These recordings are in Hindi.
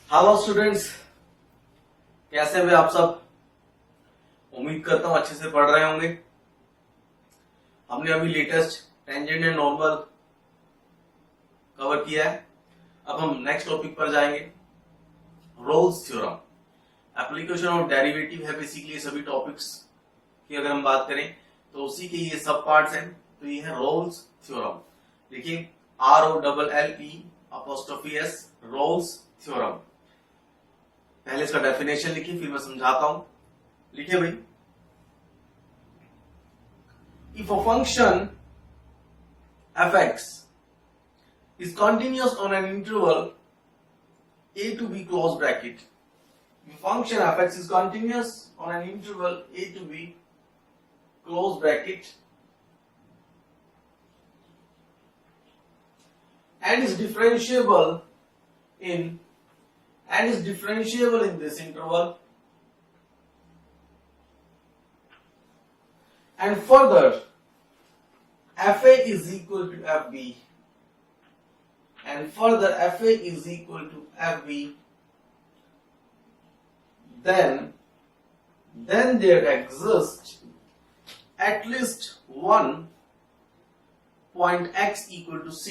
हेलो स्टूडेंट्स, कैसे हुए आप सब। उम्मीद करता हूं अच्छे से पढ़ रहे होंगे। हमने अभी latest tangent and normal cover किया है। अब हम नेक्स्ट टॉपिक पर जाएंगे, Rolle's theorem. Application of derivative है बेसिकली सभी टॉपिक्स की अगर हम बात करें तो उसी के ये सब पार्ट्स हैं। तो ये है रोल्स थ्योरम। देखिए ROLLE'(S) रोल्स थ्योरम। पहले इसका डेफिनेशन लिखिए, फिर मैं समझाता हूं। लिखिए भाई, if a function fx is continuous on an interval a to b close bracket, if function fx is continuous on an interval a to b close bracket and is differentiable in this interval, and further fa is equal to fb, and further fa is equal to fb, then there exists at least one point x equal to c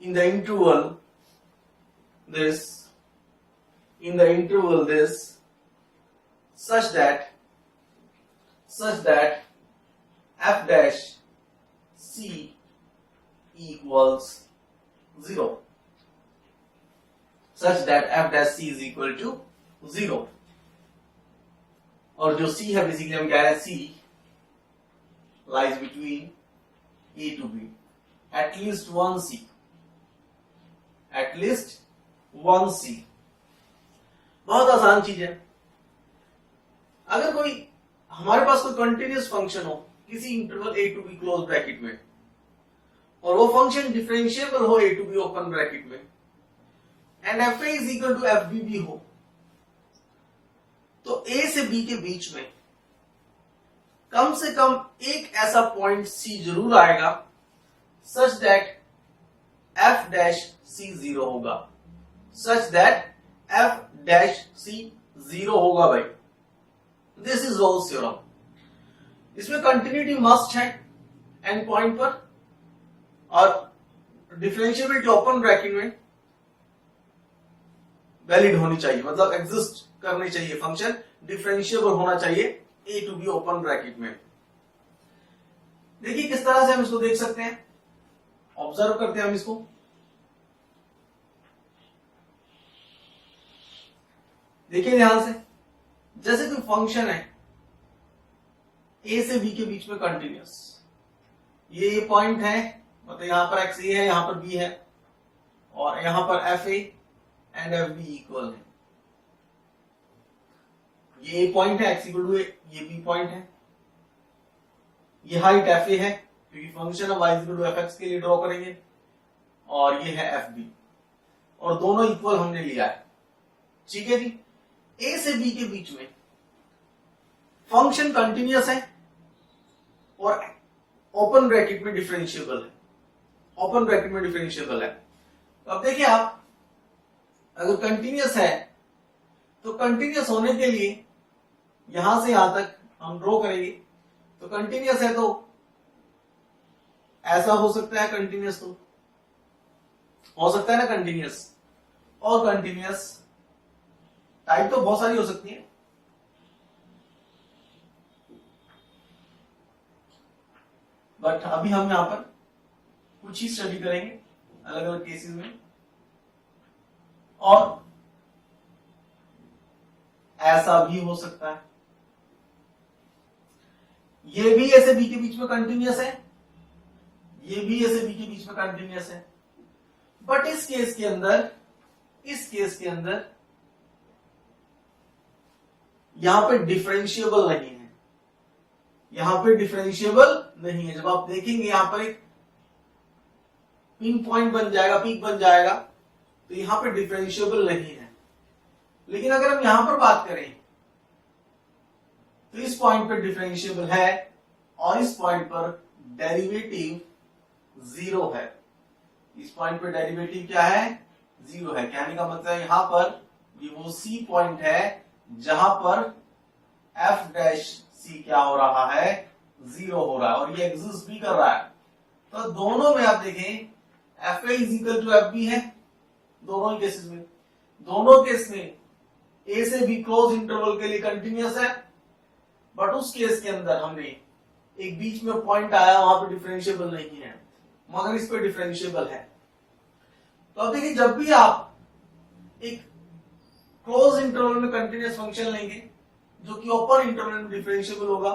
in the interval this such that f dash c equals 0, such that f dash c is equal to 0। और जो c है बेसिकली हम कह रहे हैं c lies between a to b, at least one c। बहुत आसान चीज है। अगर कोई हमारे पास कोई कंटिन्यूअस फंक्शन हो किसी interval a to b close bracket में, और वो फंक्शन डिफरेंशिएबल हो a to b open bracket में, and fa is equal to fb भी हो, तो a से b के बीच में कम से कम एक ऐसा पॉइंट c जरूर आएगा सच दैट f डैश c 0 होगा, सच दैट f डैश c 0 होगा भाई। This is Rolle's theorem. इसमें कंटिन्यूटी मस्ट है एंड पॉइंट पर, और डिफरेंशिएबिलिटी ओपन ब्रैकेट में वैलिड होनी चाहिए, मतलब एग्जिस्ट करनी चाहिए। फंक्शन डिफरेंशिएबल होना चाहिए a to b open bracket में। देखिए किस तरह से हम इसको देख सकते हैं, ऑब्जर्व करते हैं हम इसको। देखिए ध्यान से, जैसे कोई फंक्शन है a से b के बीच में कंटिन्यूअस, ये पॉइंट है, मतलब यहां पर x a है, यहां पर b है, और यहां पर f a and f b equal है। ये a पॉइंट है, x इक्वल टू a, ये b पॉइंट है, ये हाइट f a है क्योंकि function y equal to fx के लिए ड्रॉ करेंगे, और ये है f b, और दोनों इक्वल हमने लिया है। ठीक है जी। a से b के बीच में फंक्शन कंटिन्यूअस है और ओपन ब्रैकेट में डिफरेंशिएबल है, ओपन ब्रैकेट में डिफरेंशिएबल है। तो अब देखिए आप, अगर कंटिन्यूअस है तो कंटिन्यूअस होने के लिए यहां से यहां तक हम ड्रॉ करेंगे, तो कंटिन्यूअस है तो ऐसा हो सकता है, कंटिन्यूअस तो हो सकता है ना कंटिन्यूअस, और कंटिन्यूअस टाइप तो बहुत सारी हो सकती है। बट अभी हम यहां पर कुछ ही स्टडी करेंगे अलग अलग केसेस में, और ऐसा भी हो सकता है, ये भी ए से बी के बीच में कंटिन्यूअस है, ये भी ए से बी के बीच में कंटिन्यूअस है, बट इस केस के अंदर यहां पे डिफरेंशिएबल नहीं है, यहां पे डिफरेंशिएबल नहीं है। जब आप देखेंगे यहां पर एक पिन पॉइंट बन जाएगा, पीक बन जाएगा, तो यहां पे डिफरेंशिएबल नहीं है। लेकिन अगर हम यहां पर बात करें तो इस पॉइंट पर डिफरेंशिएबल है, और इस पॉइंट पर डेरिवेटिव 0 है। इस पॉइंट पर डेरिवेटिव क्या है? जीरो है। कहने का मतलब यहाँ पर ये वो सी पॉइंट है जहां पर एफ डैश सी क्या हो रहा है, जीरो हो रहा है, और ये एग्जिस्ट भी कर रहा है। तो दोनों में आप देखें F A is equal to F B है, दोनों केसेस में। दोनों केस में ए से बी क्लोज इंटरवल के लिए कंटिन्यूअस है, बट उस केस के अंदर हमने एक बीच में पॉइंट आया, वहां पे डिफरेंशिएबल नहीं है, मगर इस पे डिफरेंशिएबल है। तो अब देखिए, जब भी आप एक क्लोज इंटरवल में कंटिन्यूअस फंक्शन लेंगे जो कि ओपन इंटरवल में डिफरेंशिएबल होगा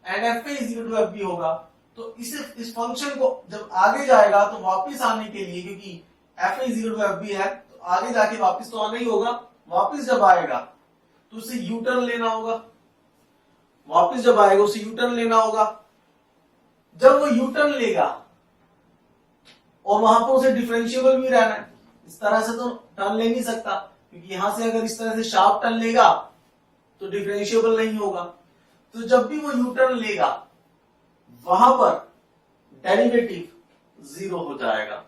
and F A is equal to F B होगा, तो इस फंक्शन को जब आगे जाएगा तो वापस आने के लिए, क्योंकि F A is equal to F B है, तो आगे जाके वापस तो आना ही होगा। वापस जब आएगा तो उसे यू टर्न लेना होगा, वापस जब आएगा उसे यू टर्न लेना होगा। जब वो यू टर्न लेगा और वहां पर उसे डिफरेंशिएबल भी रहना है, इस तरह से तो टर्न ले नहीं सकता, क्योंकि यहां से अगर इस तरह से शार्प टर्न लेगा तो डिफरेंशिएबल नहीं होगा। तो जब भी वो यू टर्न लेगा वहां पर डेरिवेटिव जीरो हो जाएगा,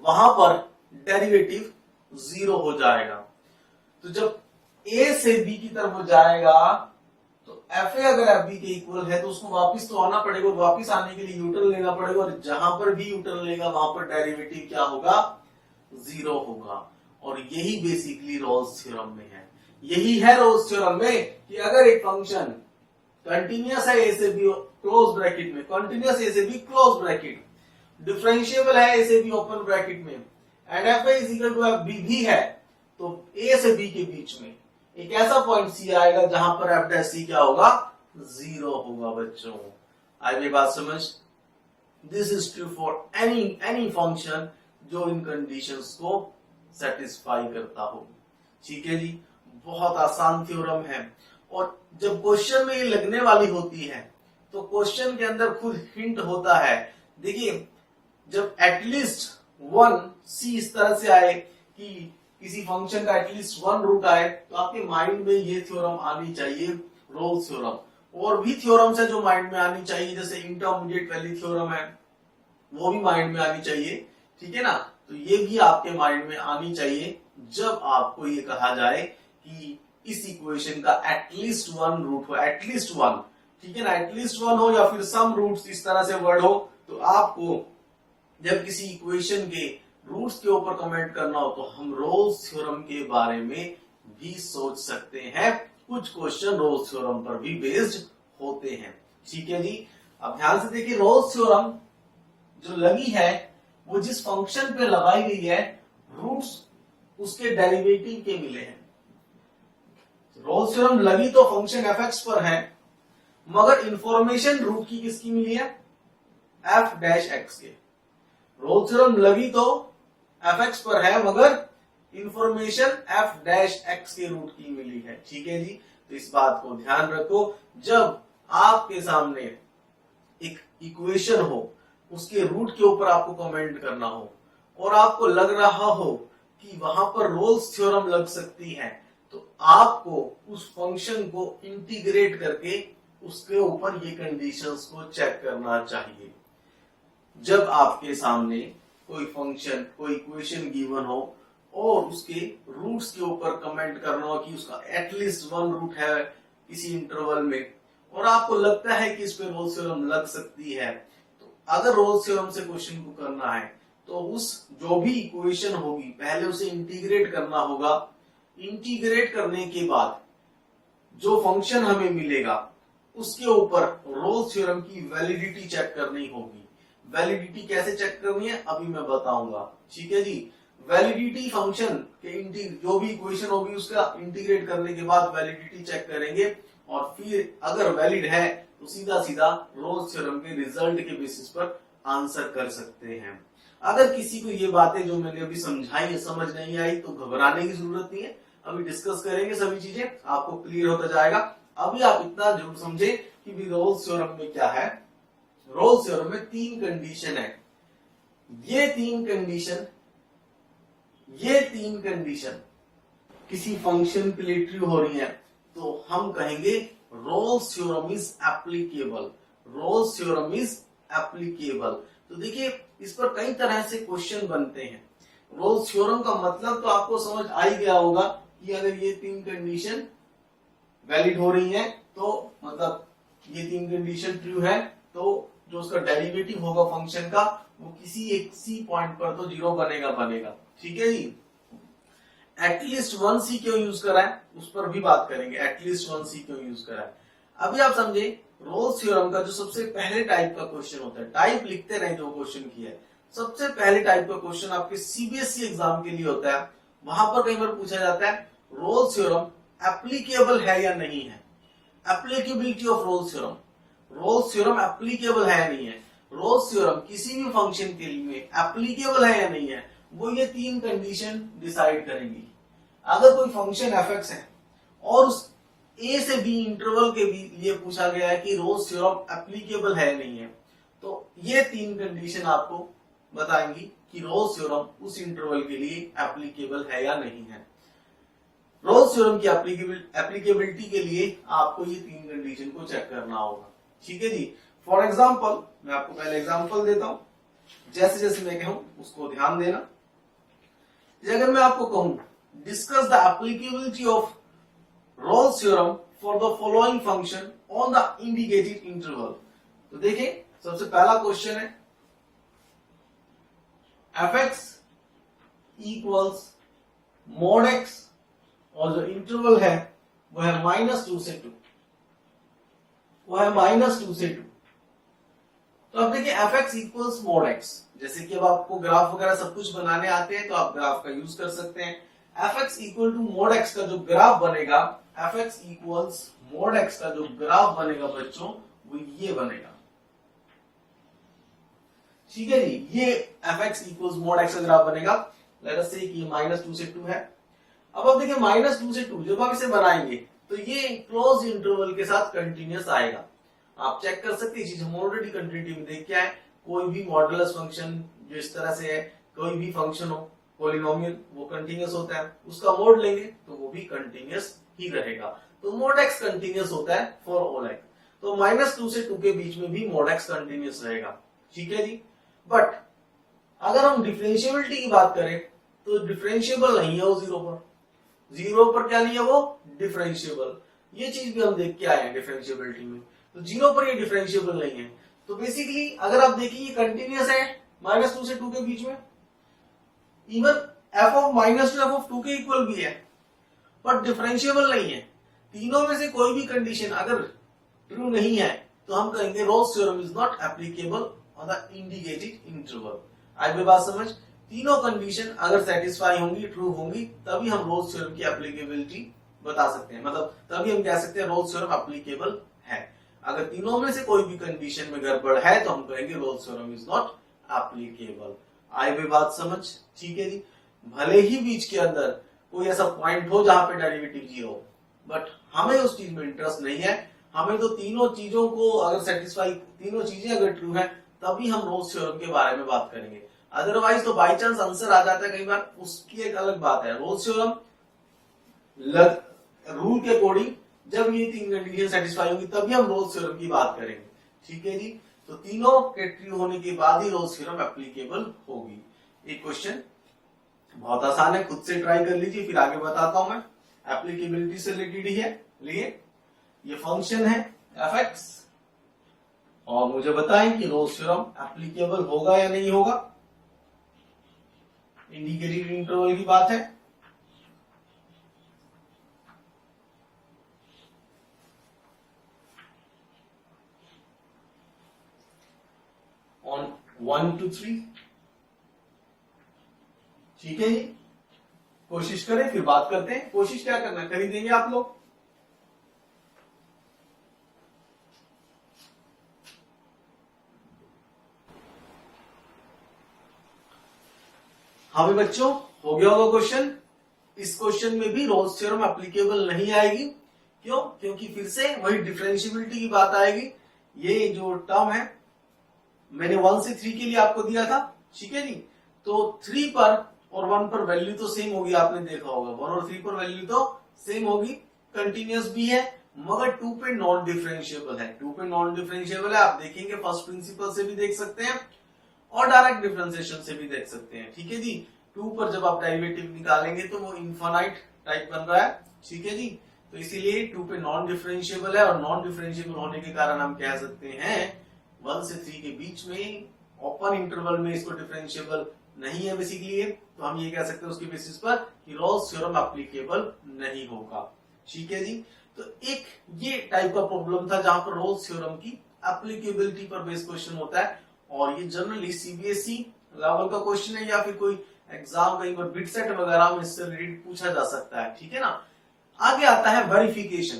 वहां पर डेरिवेटिव जीरो हो जाएगा। तो जब ए से बी की तरफ वो जाएगा तो एफ ए अगर एफ बी के इक्वल है तो उसको वापस तो आना पड़ेगा, और वापस आने के लिए यू टर्न लेना पड़ेगा, और जहां पर भी यू टर्न लेगा वहां पर डेरिवेटिव क्या होगा, जीरो होगा। और यही बेसिकली रोल्स थ्योरम में है, यही है रोल्स थ्योरम में कि अगर एक फंक्शन कंटिन्यूअस है ए से बी क्लोज ब्रैकेट में, कंटिन्यूअस ए से बी क्लोज ब्रैकेट, डिफरेंशिएबल है ए से बी ओपन ब्रैकेट में, and F A is equal to F B भी है, तो ए से बी के बीच में एक ऐसा पॉइंट सी आएगा जहां पर एफ डैश सी क्या होगा, जीरो होगा। बच्चों आई मेरी बात समझ? This is true for any function जो इन कंडीशंस को सेटिस्फाई करता हो। ठीक है जी, बहुत आसान थ्योरम है, और जब क्वेश्चन में ये लगने वाली होती है तो क्वेश्चन के अंदर खुद हिंट होता है। देखिए, जब एटलीस्ट वन सी इस तरह से आए कि किसी फंक्शन का एटलीस्ट वन रूट आए, तो आपके माइंड में ये थ्योरम आनी चाहिए, रोल्स थ्योरम। और भी थ्योरम्स है जो माइंड में आनी चाहिए, जैसे इंटरमीडिएट वैल्यू थ्योरम है, वो भी माइंड में आनी चाहिए। ठीक है ना, तो ये भी आपके माइंड में आनी चाहिए जब आपको ये कहा जाए कि इस इक्वेशन का एटलीस्ट वन रूट हो, एटलीस्ट वन। ठीक है ना, एटलीस्ट वन हो या फिर सम रूट्स, इस तरह से वर्ड हो, तो आपको जब किसी इक्वेशन के रूट्स के ऊपर कमेंट करना हो तो हम रोल्स थ्योरम के बारे में भी सोच सकते हैं। कुछ क्वेश्चन रोल्स थ्योरम पर भी बेस्ड होते हैं। ठीक है जी, अब ध्यान से देखिए, रोल्स थ्योरम जो लगी है वो जिस फंक्शन पे लगाई गई है, रूट्स उसके डेरिवेटिव के मिले हैं। रोल्स थ्योरम लगी तो फंक्शन एफ एक्स पर है, मगर इंफॉर्मेशन रूट की किसकी मिली है, एफ डैश एक्स के। रोल्स थ्योरम लगी तो एफ एक्स पर है, मगर इंफॉर्मेशन एफ डैश एक्स के रूट की मिली है। ठीक है जी, तो इस बात को ध्यान रखो, जब आपके सामने एक इक्वेशन हो, उसके रूट के ऊपर आपको कमेंट करना हो और आपको लग रहा हो कि वहां पर रोल्स थ्योरम लग सकती है, तो आपको उस फंक्शन को इंटीग्रेट करके उसके ऊपर ये कंडीशंस को चेक करना चाहिए। जब आपके सामने कोई फंक्शन, कोई इक्वेशन गिवन हो और उसके रूट्स के ऊपर कमेंट करना हो कि उसका एटलीस्ट वन रूट है किसी इंटरवल में, और आपको लगता है कि इस पे रोल्स थ्योरम लग सकती है, तो अगर रोल्स थ्योरम से क्वेश्चन को करना है तो उस जो भी इक्वेशन होगी पहले उसे इंटीग्रेट करना होगा। इंटीग्रेट करने के बाद जो फंक्शन हमें मिलेगा उसके ऊपर रोल्स थ्योरम की वैलिडिटी चेक करनी होगी। वैलिडिटी कैसे चेक करनी है अभी मैं बताऊंगा। ठीक है जी, वैलिडिटी फंक्शन के जो भी इक्वेशन होगी उसका इंटीग्रेट करने के बाद वैलिडिटी चेक करेंगे, और फिर अगर वैलिड है तो सीधा सीधा रोल्स थ्योरम के रिजल्ट के बेसिस पर आंसर कर सकते हैं। अगर किसी को ये बातें जो मैंने अभी समझाई है समझ नहीं आई तो घबराने की जरूरत नहीं है, अभी डिस्कस करेंगे, सभी चीजें आपको क्लियर होता जाएगा। अभी आप इतना जरूर समझे कि भी रोल्स थ्योरम में क्या है। रोल्स थ्योरम में तीन कंडीशन है, ये तीन कंडीशन किसी फंक्शन के लिए ट्रू हो रही है तो हम कहेंगे Rolle's theorem is applicable. Rolle's theorem is applicable. तो देखिए, इस पर कई तरह से क्वेश्चन बनते हैं। रोल्स थ्योरम का मतलब तो आपको समझ आ ही गया होगा कि अगर ये तीन कंडीशन वैलिड हो रही हैं तो मतलब ये तीन कंडीशन ट्रू है तो जो उसका डेरिवेटिव होगा फंक्शन का वो किसी एक सी पॉइंट पर तो जीरो बनेगा। ठीक है जी। एटलीस्ट वन सी क्यों यूज करा है उस पर भी बात करेंगे, एटलीस्ट वन सी क्यों यूज करा है। अभी आप समझे रोल्स थ्योरम का जो सबसे पहले टाइप का क्वेश्चन होता है, टाइप लिखते नहीं जो क्वेश्चन किया है, सबसे पहले टाइप का क्वेश्चन आपके सीबीएसई एग्जाम के लिए होता है। वहां पर कई बार पूछा जाता है रोल्स थ्योरम एप्लीकेबल है या नहीं है, applicability of Rolle's theorem, Rolle's theorem applicable है या नहीं है, रोल्स थ्योरम किसी भी फंक्शन के लिए एप्लीकेबल है या नहीं है, वो ये तीन कंडीशन डिसाइड करेंगी। अगर कोई फंक्शन एफ है और उस ए से बी इंटरवल के लिए पूछा गया है कि रोल्स थ्योरम एप्लीकेबल है नहीं है, तो ये तीन कंडीशन आपको बताएंगी कि रोल्स थ्योरम उस इंटरवल के लिए एप्लीकेबल है या नहीं है। रोल्स थ्योरम की एप्लीकेबिलिटी के लिए आपको ये तीन कंडीशन को चेक करना होगा। ठीक है जी। फॉर एग्जाम्पल मैं आपको पहले एग्जाम्पल देता हूं, जैसे जैसे मैं कहूं उसको ध्यान देना। अगर मैं आपको कहूं discuss the applicability of Rolle's theorem for the following function on the indicated interval, तो देखिए सबसे पहला क्वेश्चन है F X equals mod x और जो इंटरवल है वो है -2 से 2, वो है -2 से 2। तो अब देखिए F X equals mod x, जैसे कि अब आपको ग्राफ वगैरह सब कुछ बनाने आते हैं तो आप ग्राफ का यूज कर सकते हैं। F X equal to mod X का जो ग्राफ बनेगा, F X equals mod X का जो ग्राफ बनेगा बच्चों वो ये बनेगा। ठीक है जी, ये F X equals mod X का ग्राफ बनेगा। लेट अस से कि -2 से 2 है। अब आप देखिए -2 से 2 जब आप इसे बनाएंगे तो ये क्लोज इंटरवल के साथ कंटिन्यूअस आएगा। आप चेक कर सकते हैं चीज हम ऑलरेडी कंटिन्यूटी में देख के आए। कोई भी मॉडुलस फंक्शन जो इस तरह से है, कोई भी फंक्शन हो पॉलिनोमियल वो कंटिन्यूअस होता है, उसका मोड लेंगे तो वो भी कंटिन्यूअस ही रहेगा। तो मोड एक्स कंटिन्यूअस होता है फॉर ऑल एक्स, तो -2 से 2 के बीच में भी मोड एक्स कंटिन्यूअस रहेगा। ठीक है जी। बट अगर हम डिफरेंशिएबिलिटी की बात करें तो डिफरेंशिएबल नहीं है वो जीरो पर क्या नहीं है वो डिफरेंशिएबल। ये चीज भी हम देख के आए हैं डिफरेंशिएबिलिटी में, तो जीरो पर ये डिफरेंशिएबल नहीं है। तो बेसिकली अगर आप देखिए ये कंटिन्यूअस है -2 से 2 के बीच में, even f of -2 f of 2 के इक्वल भी है, बट डिफरेंशिएबल नहीं है। तीनों में से कोई भी कंडीशन अगर ट्रू नहीं है तो हम कहेंगे Rolle's theorem is not applicable on the indicated interval. आज भी बात समझ, तीनों कंडीशन अगर सेटिस्फाई होंगी, ट्रू होंगी, तभी हम रोल्स थ्योरम की एप्लीकेबिलिटी बता सकते हैं, मतलब तभी हम कह सकते हैं रोल्स थ्योरम एप्लीकेबल है। अगर तीनों में से कोई भी कंडीशन में गड़बड़ है तो हम कहेंगे Rolle's theorem is not applicable. आई भी बात समझ। ठीक है जी। भले ही बीच के अंदर कोई ऐसा पॉइंट हो जहां पे डेरिवेटिव जीरो हो, बट हमें उस चीज में इंटरेस्ट नहीं है। हमें तो तीनों चीजों को अगर सेटिस्फाई, तीनों चीजें अगर ट्रू है तभी हम रोल्स थ्योरम के बारे में बात करेंगे। अदरवाइज तो बाई चांस आंसर आ जाता है कई बार, उसकी एक अलग बात है। रोल्स थ्योरम रूल के अकॉर्डिंग जब ये तीन कंडीशन सेटिस्फाई होंगी तभी हम रोल्स थ्योरम की बात करेंगे। ठीक है जी। तो तीनों के ट्रू होने के बाद ही रोल्स थ्योरम एप्लीकेबल होगी। एक क्वेश्चन बहुत आसान है, खुद से ट्राई कर लीजिए, फिर आगे बताता हूं मैं। एप्लीकेबिलिटी से रिलेटेड ही है। लिए ये फंक्शन है एफ एक्स और मुझे बताएं कि रोल्स थ्योरम एप्लीकेबल होगा या नहीं होगा। इंडिकेटेड इंटरवल की बात है। On 1 to 3। ठीक है जी। कोशिश करें फिर बात करते हैं। कोशिश क्या करना, कर ही देंगे आप लोग। हाँ भी बच्चों, हो गया होगा क्वेश्चन। इस क्वेश्चन में भी रोल्स थ्योरम एप्लीकेबल नहीं आएगी। क्यों? क्योंकि फिर से वही डिफरेंशिएबिलिटी की बात आएगी। ये जो टर्म है मैंने 1 से 3 के लिए आपको दिया था। ठीक है जी। तो 3 पर और 1 पर वैल्यू तो सेम होगी, आपने देखा होगा 1 और 3 पर वैल्यू तो सेम होगी, कंटिन्यूअस भी है, मगर 2 पे नॉन डिफरेंशिएबल है। 2 पे नॉन डिफरेंशिएबल है, आप देखेंगे फर्स्ट प्रिंसिपल से भी देख सकते हैं और डायरेक्ट डिफरेंशिएशन से भी देख सकते हैं। ठीक है जी। 2 पर जब आप डेरिवेटिव निकालेंगे तो वो इनफाइनाइट टाइप बन रहा है, ठीक है जी। तो इसीलिए 2 पे नॉन डिफरेंशिएबल है, और नॉन डिफरेंशिएबल होने के कारण हम कह सकते हैं 1 से 3 के बीच में ओपन इंटरवल में इसको डिफरेंशिएबल नहीं है बेसिकली, तो हम ये कह सकते हैं उसके बेसिस पर कि रोल्स थ्योरम एप्लीकेबल नहीं होगा, ठीक है जी। तो एक ये टाइप का प्रॉब्लम था जहां पर रोल्स थ्योरम की एप्लीकेबिलिटी पर बेस्ड क्वेश्चन होता है, और ये जनरली सीबीएसई लेवल का क्वेश्चन है या फिर कोई एग्जाम कहीं पर बिट सेट वगैरह में इससे रिलेटेड पूछा जा सकता है, ठीक है ना। आगे आता है वेरिफिकेशन,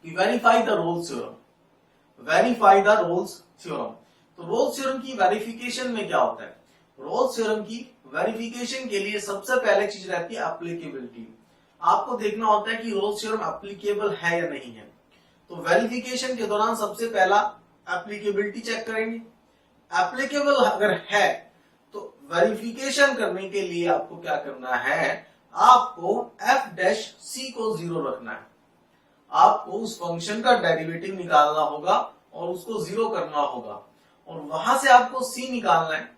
कि verify the Rolle's theorem, verify the Rolle's theorem. तो रोल्स थ्योरम की वेरिफिकेशन में क्या होता है, रोल्स थ्योरम की वेरिफिकेशन के लिए सबसे पहले चीज रहती है एप्लीकेबिलिटी। आपको देखना होता है कि रोल्स थ्योरम एप्लीकेबल है या नहीं है। तो वेरिफिकेशन के दौरान सबसे पहला एप्लीकेबिलिटी चेक करेंगे, एप्लीकेबल अगर है तो वेरिफिकेशन करने के लिए आपको क्या करना है, आपको एफ डैश सी को 0 रखना है। आपको उस फंक्शन का डेरिवेटिव निकालना होगा और उसको 0 करना होगा, और वहां से आपको सी निकालना है,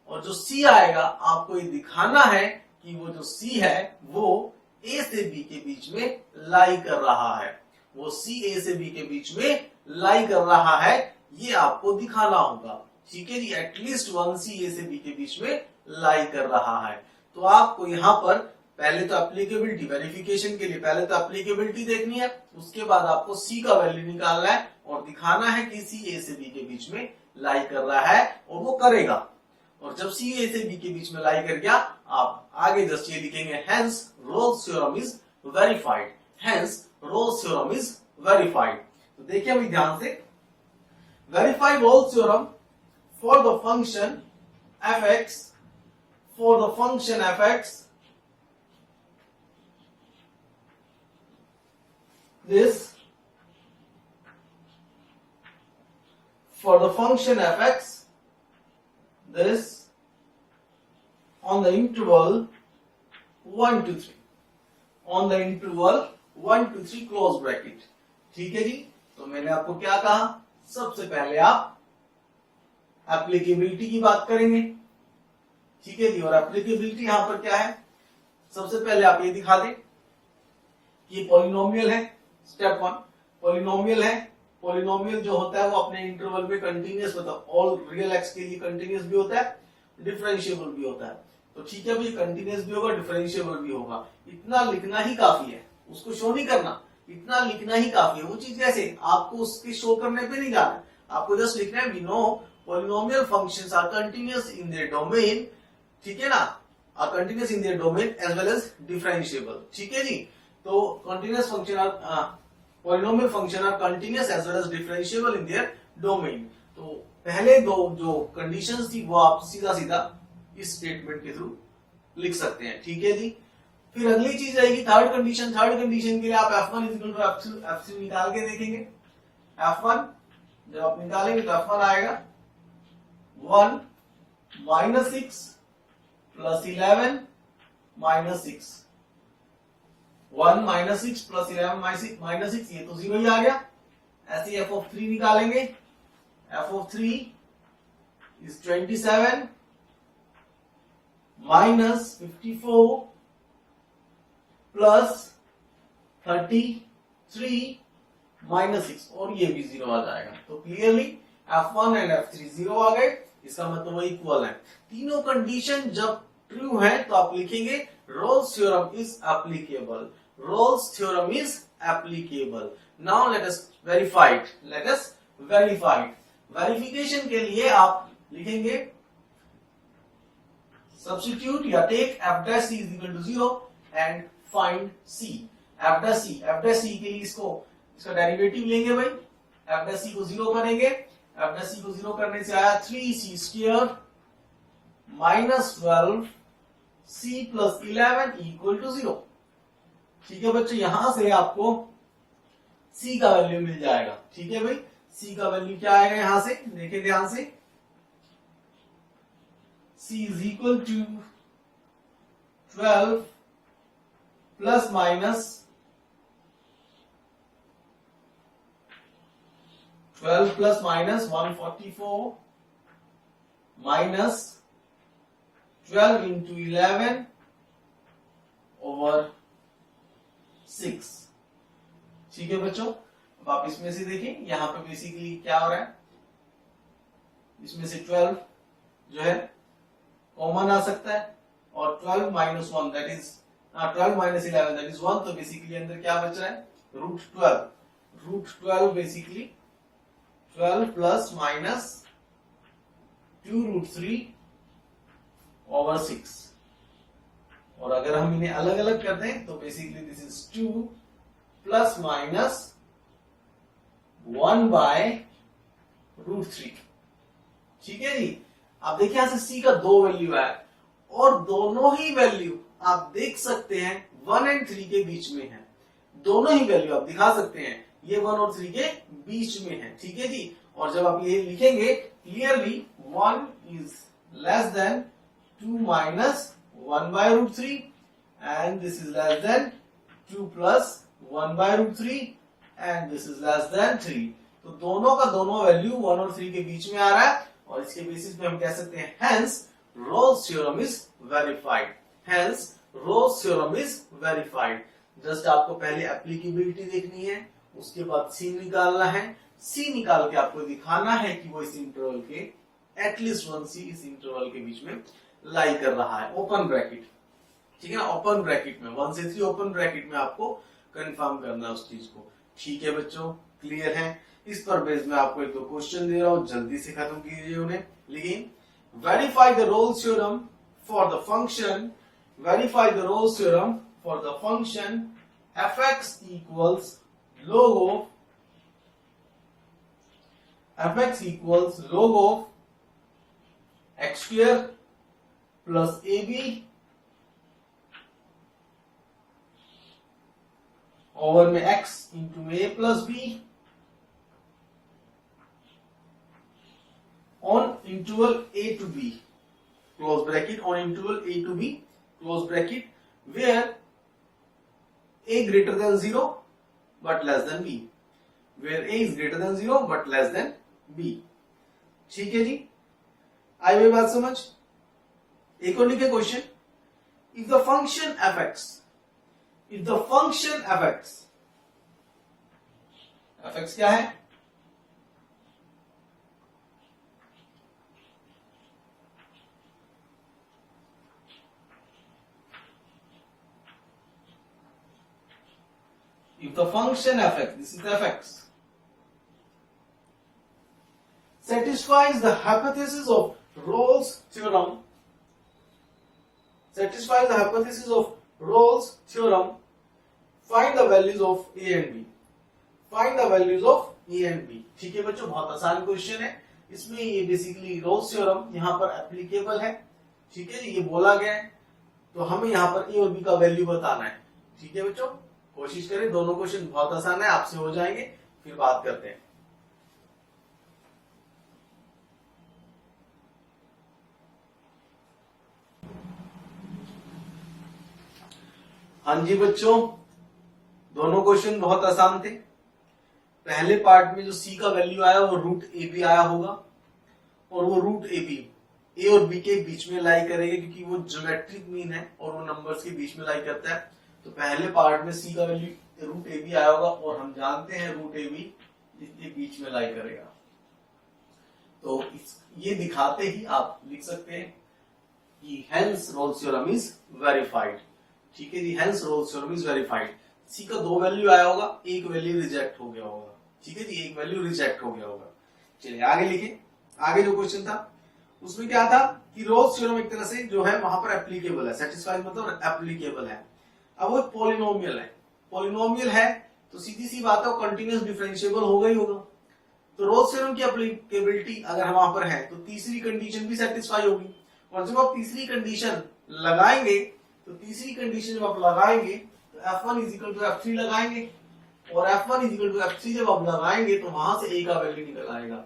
और जो सी आएगा आपको ये दिखाना है कि वो जो सी है वो ए से बी के बीच में लाई कर रहा है, वो सी ए से बी के बीच में लाई कर रहा है, ये आपको दिखाना होगा, ठीक है जी। एटलीस्ट 1 सी ए से बी के बीच में लाई कर रहा है। तो आपको यहाँ पर पहले तो एप्लीकेबिलिटी वेरिफिकेशन के लिए पहले तो एप्लीकेबिलिटी देखनी है, उसके बाद आपको सी का वैल्यू निकालना है और दिखाना है कि सी ए से बी के बीच में लाई कर रहा है, और वो करेगा। और जब सी ए से बी के बीच में लाई कर गया, आप आगे जस्ट ये लिखेंगे hence Rolle's theorem is verified, hence Rolle's theorem is verified. तो देखिए अभी ध्यान से, verify Rolle's theorem for the function fx, for the function fx, this, for the function fx, this on the interval 1 to 3, on the interval 1 to 3 close bracket, ठीक है जी। तो मैंने आपको क्या कहा, सबसे पहले आप एप्लीकेबिलिटी की बात करेंगे, ठीक है जी। और एप्लीकेबिलिटी यहां पर क्या है, सबसे पहले आप ये दिखा दें कि पॉलिनोमियल है, स्टेप 1 पॉलिनोमियल है। पॉलिनोमियल जो होता है वो अपने इंटरवल में कंटिन्यूअस, मतलब ऑल रियल एक्स के लिए कंटिन्यूअस भी होता है, डिफरेंशिएबल भी होता है। तो ठीक है भाई, कंटिन्यूअस भी होगा, डिफरेंशिएबल भी होगा, इतना लिखना ही काफी है, उसको शो नहीं करना, इतना लिखना ही काफी है। वो चीज कैसे, आपको उसके शो करने पे नहीं जाना, आपको जस्ट लिखना है we know polynomial functions are continuous in their domain, ठीक है ना, are continuous in their domain as well as differentiable, ठीक है जी। तो continuous function are polynomial function are continuous as well as differentiable in their domain। तो पहले दो जो कंडीशंस थी वो आप सीधा सीधा इस स्टेटमेंट के थ्रू लिख सकते हैं, ठीक है जी। फिर अगली चीज आएगी थर्ड कंडीशन। थर्ड कंडीशन के लिए आप F1 इक्वल टू F3 निकाल के देखेंगे। F1 जब आप निकालेंगे तो F1 आएगा 1 minus 6 plus 11 minus 6, 1 minus 6 plus 11 minus 6, ये तो 0 ही आ गया। ऐसे ही f(3) निकालेंगे, f(3) is 27 minus 54 plus 33 minus 6, और ये भी 0 आ जाएगा। तो क्लियरली F1 एंड F3 0 आ गए, इसका मतलब वो इक्वल है। तीनों कंडीशन जब ट्रू है तो आप लिखेंगे Rolle's theorem is applicable, Rolle's theorem is applicable. Now let us verify it, let us verify it. Verification के लिए आप लिखेंगे सब्स्टिट्यूट या take f dash c is equal to 0 and find c। f dash c के लिए इसका डेरिवेटिव लेंगे भाई, f डैश c को 0 करेंगे, f डैश c को 0 करने से आया 3c square minus 12 c plus 11 equal to 0, ठीक है बच्चों। यहां से आपको c का वैल्यू मिल जाएगा, ठीक है भाई। c का वैल्यू क्या आएगा, यहां से देखें ध्यान से, c is equal to 12 plus minus 12 plus minus 144 minus 12 into 11 over 6। ठीक है बच्चों, अब आप इसमें से देखें, यहां पे बेसिकली क्या हो रहा है, इसमें से 12 जो है कॉमन आ सकता है, और 12 minus 1 that is 12 minus 11 that is 1, तो बेसिकली अंदर क्या बच रहा है, root 12 basically 12 plus minus 2 root 3 over 6। और अगर हम इन्हें अलग अलग कर दें तो basically this is 2 plus minus 1 by root 3। ठीक है जी, आप देखिए यहां से c का 2 वैल्यू है, और दोनों ही वैल्यू आप देख सकते हैं 1 एंड 3 के बीच में है। दोनों ही वैल्यू आप दिखा सकते हैं, ये 1 और 3 के बीच में है। ठीक है जी, और जब आप ये लिखेंगे clearly 1 is less than 2 minus 1 by root 3 and this is less than 2 plus 1 by root 3 and this is less than 3। तो दोनों का दोनों वैल्यू 1 और 3 के बीच में आ रहा है, और इसके बेसिस पे हम कह सकते हैं hence Rolle's theorem is verified. Hence Rolle's theorem is verified. Just आपको पहले एप्लीकेबिलिटी देखनी है, उसके बाद सी निकालना है, सी निकाल के आपको दिखाना है कि वो इस इंटरवल के एटलीस्ट 1 सी इस इंटरवल के बीच में लाई कर रहा है, ओपन ब्रैकेट। ठीक है ना, ओपन ब्रैकेट में 1 से 3 ओपन ब्रैकेट में आपको कंफर्म करना है उस चीज को। ठीक है बच्चों, क्लियर है। इस पर बेस में आपको एक दो क्वेश्चन दे रहा हूं, जल्दी से खत्म कीजिए उन्हें। लेकिन verify the Rolle's theorem for the function, verify the Rolle's theorem for the function fx equals log of x square plus ab over में x into a plus b on interval a to b close bracket, on interval a to b close bracket, where a greater than 0 but less than b, where a is greater than 0 but less than b। ठीक है जी, आई हुई बात समझ। एक और लिखे question, if the function fx, if the function fx क्या है, if the function fx, this is fx, satisfies the hypothesis of Rolle's theorem, satisfies the hypothesis of Rolle's theorem, find the values of a and b, find the values of a and b। ठीक है बच्चों, बहुत आसान क्वेश्चन है। इसमें ये बेसिकली रोल्स थ्योरम यहाँ पर एप्लीकेबल है। ठीक है जी, ये बोला गया है, तो हमें यहाँ पर ए और बी का वैल्यू बताना है। ठीक है बच्चों, कोशिश करें, दोनों क्वेश्चन बहुत आसान है, आपसे हो जाएंगे, फिर बात करते हैं। हाँ जी बच्चों, दोनों क्वेश्चन बहुत आसान थे। पहले पार्ट में जो सी का वैल्यू आया वो रूट ए बी आया होगा, और वो रूट ए बी ए और बी के बीच में लाई करेगा, क्योंकि वो ज्योमेट्रिक मीन है और वो नंबर्स के बीच में लाई करता है। तो पहले पार्ट में सी का वैल्यू रूट ए बी आया होगा, और हम जानते हैं रूट ए बी इसके बीच में लाई करेगा। तो ये दिखाते ही आप लिख सकते हैं कि hence Rolle's theorem is verified. ठीक है जी, hence Rolle's theorem is verified. C का 2 वैल्यू आया होगा, एक वैल्यू रिजेक्ट हो गया होगा। ठीक है जी, एक वैल्यू रिजेक्ट हो गया होगा। चलिए आगे लिखे। आगे जो क्वेश्चन था उसमें क्या था कि रोल्स थ्योरम एक तरह से जो है वहां पर एप्लीकेबल है, सेटिस्फाइड मतलब एप्लीकेबल है। अब वो पॉलिनोमियल है, पॉलिनोमियल है तो सीधी सी बात है वो कंटिन्यूअस डिफरेंशिएबल होगा ही होगा। तो रोल्स थ्योरम की एप्लीकेबिलिटी अगर वहां पर है तो तीसरी कंडीशन भी सेटिस्फाई होगी, और जब आप तीसरी कंडीशन लगाएंगे तो तीसरी कंडीशन जब आप लगाएंगे तो F1 इजिकल टू F3 लगाएंगे, और F1 इजिकल टू F3 जब आप लगाएंगे तो वहां से A का वैल्यू निकल आएगा।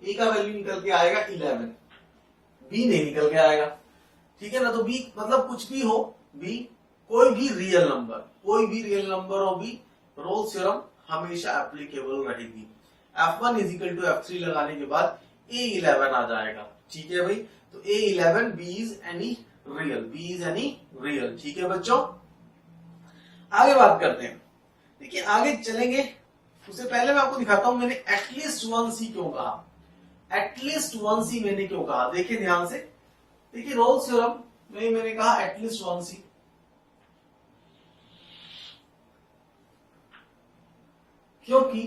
A का वैल्यू निकल के आएगा 11, B नहीं निकल के आएगा। ठीक है ना, तो B मतलब कुछ भी हो, B कोई भी रियल नंबर, कोई भी रियल नंबर हो, B रोल्स थ्योरम हमेशा एप्लीकेबल रहेगी। F1 इजिकल टू F3 लगाने के बाद A11 आ जाएगा। ठीक है भाई, तो A11 B is any real, B is any real. ठीक है बच्चों, आगे बात करते हैं। देखिए आगे चलेंगे, उससे पहले मैं आपको दिखाता हूं मैंने एटलीस्ट 1C क्यों कहा। एटलीस्ट 1C मैंने क्यों कहा, देखिए ध्यान से। देखिए रोल्स थ्योरम में मैंने कहा एटलीस्ट 1C, क्योंकि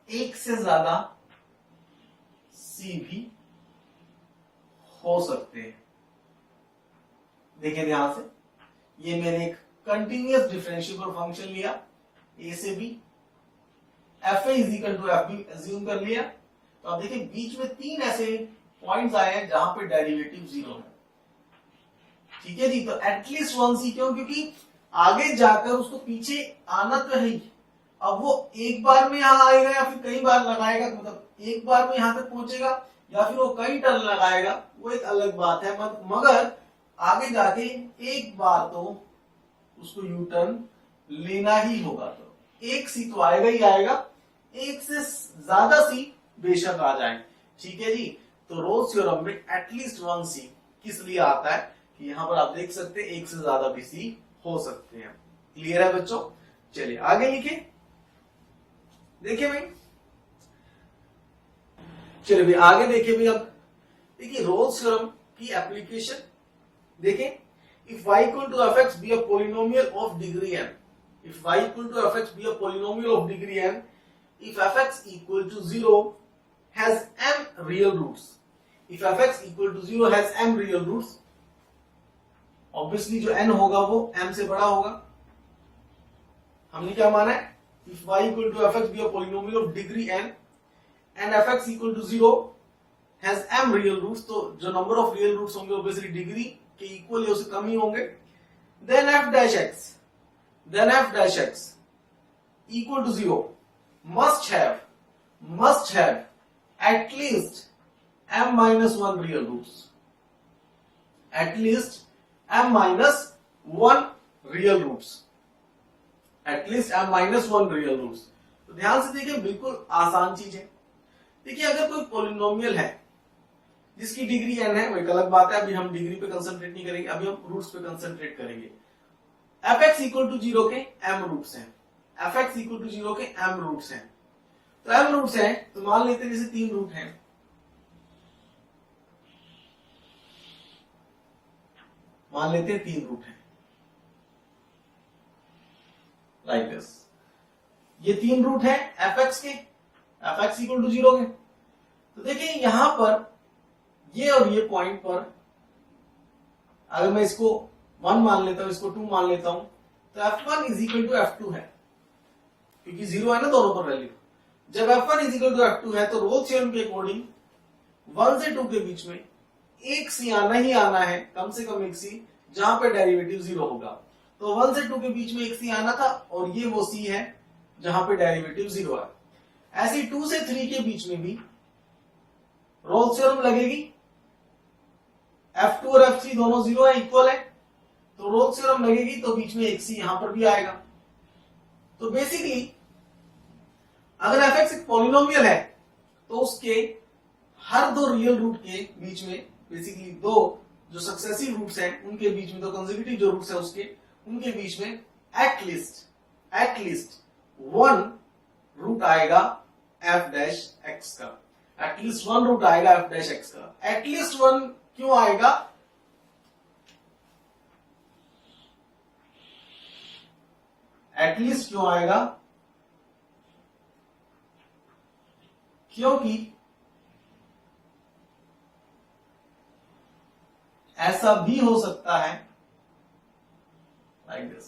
एक से ज्यादा C भी हो सकते हैं। देखिए ध्यान से, ये मैंने एक कंटिन्यूअस डिफरेंशिएबल फंक्शन लिया a से b, f is equal to F B assume कर लिया। तो आप देखिए बीच में तीन ऐसे पॉइंट्स आए हैं जहां पे डेरिवेटिव 0 है। ठीक है जी, तो एटलीस्ट 1C क्यों, क्योंकि आगे जाकर उसको पीछे आना तो है ही। अब वो एक बार में यहां आएगा या फिर कई बार लगाएगा, मतलब एक बार में यहां तक पहुंचेगा या फिर वो कई टर्न लगाएगा, वो एक अलग बात है। मगर आगे जाके एक बार तो उसको यू टर्न लेना ही होगा। तो एक C तो आएगा ही आएगा, एक से ज्यादा C बेशक आ जाए। ठीक है जी, तो रोल्स थ्योरम में एटलीस्ट 1C किस लिए आता है कि यहां पर आप देख सकते हैं एक से ज्यादा भी C हो सकते हैं। क्लियर है बच्चों, चलिए आगे लिखे। देखिए भाई, चलिए भाई आगे देखिए भाई। अब देखिए रोल्स थ्योरम की एप्लीकेशन देखें। If y equal to fx be a polynomial of degree n, if y equal to fx be a polynomial of degree n, if fx equal to 0 has m real roots, if fx equal to 0 has m real roots, obviously जो n होगा वो m से बड़ा होगा। हमने क्या माना है, if y equal to fx be a polynomial of degree n and fx equal to 0 has m real roots, तो जो नंबर ऑफ रियल रूट्स होंगे obviously डिग्री के इक्वल या उससे कम ही होंगे। then f dash x equal to 0 must have at least m minus 1 real roots, at least m minus 1 real roots, at least m minus 1 real roots। तो ध्यान से देखिए, बिल्कुल आसान चीज है। देखिए अगर कोई पॉलिनोमियल है जिसकी डिग्री n है, वो एक अलग बात है, अभी हम डिग्री पे कंसंट्रेट नहीं करेंगे, अभी हम रूट्स पे कंसंट्रेट करेंगे। fx इक्वल टू 0 के m रूट्स हैं, fx इक्वल टू 0 के m रूट्स हैं। तो m रूट्स हैं तो मान लेते हैं जैसे 3 रूट हैं, मान लेते हैं 3 रूट हैं लाइक दिस। ये 3 रूट है fx के, fx इक्वल टू 0 के। तो देखिए यहां पर ये और ये पॉइंट पर अगर मैं इसको 1 मान लेता हूं, इसको 2 मान लेता हूं, तो f1 is equal to f2 है, क्योंकि 0 है ना दोनों पर वैल्यू। जब f1 is equal to f2 है तो रोल्स थ्योरम के अकॉर्डिंग 1 से 2 के बीच में एक C आना ही आना है, कम से कम एक C, जहां पे डेरिवेटिव 0 होगा। तो 1 से 2 के बीच में एक C आना था और ये वो C है जहां पे डेरिवेटिव 0 है। ऐसे 2 से 3 के बीच में भी रोल्स थ्योरम लगेगी, f2 और f3 दोनों 0 है, इक्वल है, तो रोल्स थ्योरम लगेगी, तो बीच में एक C यहां पर भी आएगा। तो बेसिकली अगर fx एक पॉलिनोमियल है तो उसके हर दो रियल रूट के बीच में, बेसिकली दो जो सक्सेसिव रूट्स हैं उनके बीच में, दो कंसेक्यूटिव जो रूट्स हैं उसके, उनके बीच में एटलीस्ट 1 रूट आएगा f डैश x का, एटलीस्ट 1 रूट आएगा f डैश x का। एटलीस्ट 1 क्यों आएगा, एटलीस्ट क्यों आएगा, क्योंकि ऐसा भी हो सकता है लाइक दिस,